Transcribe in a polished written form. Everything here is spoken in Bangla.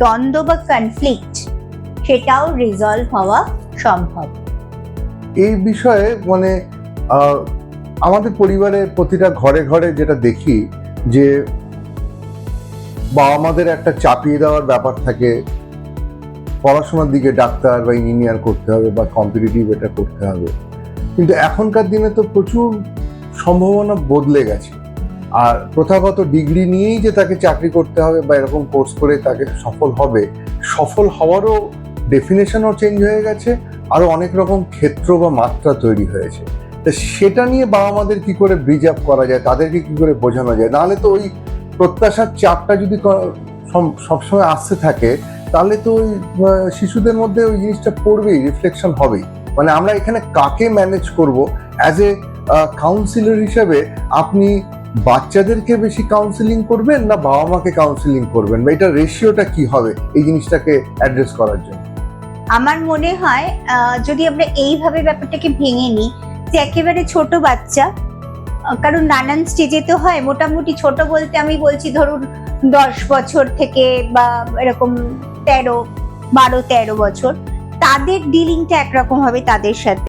দ্বন্দ্ব বা কনফ্লিক্ট সেটাও রিজলভ হওয়া সম্ভব। এই বিষয়ে মানে আমাদের পরিবারের প্রতিটা ঘরে ঘরে যেটা দেখি যে বাবা মাদের একটা চাপিয়ে দেওয়ার ব্যাপার থাকে, পড়াশোনার দিকে ডাক্তার বা ইঞ্জিনিয়ার করতে হবে বা কম্পিটিটিভ এটা করতে হবে। কিন্তু এখনকার দিনে তো প্রচুর সম্ভাবনা বদলে গেছে, আর প্রথাগত ডিগ্রি নিয়েই যে তাকে চাকরি করতে হবে বা এরকম কোর্স করে তাকে সফল হবে, সফল হওয়ারও ডেফিনেশনও চেঞ্জ হয়ে গেছে, আরও অনেক রকম ক্ষেত্র বা মাত্রা তৈরি হয়েছে। তা সেটা নিয়ে বাবা মাদের কি করে ব্রিজ আপ করা যায়, তাদেরকে কি করে বোঝানো যায়? নাহলে তো ওই প্রত্যাশার চাপটা যদি সবসময় আসতে থাকে, তাহলে তো ওই শিশুদের মধ্যে ওই জিনিসটা পড়বেই, রিফ্লেকশন হবেই। মানে আমরা এখানে কাকে ম্যানেজ করব? অ্যাজ এ কাউন্সিলর হিসেবে আপনি বাচ্চাদেরকে বেশি কাউন্সিলিং করবেন না বাবা মাকে কাউন্সিলিং করবেন, বা এটা রেশিওটা কি হবে এই জিনিসটাকে অ্যাড্রেস করার জন্য? আমার মনে হয় যদি আমরা এইভাবে ব্যাপারটাকে ভেঙে নিই যে একেবারে ছোট বাচ্চা, কারণ নানান স্টেজে তো হয়, মোটামুটি ছোট বলতে আমি বলছি ধরুন 10 বছর থেকে বা এরকম 12-13 বছর, তাদের ডিলিংটা একরকম হবে তাদের সাথে।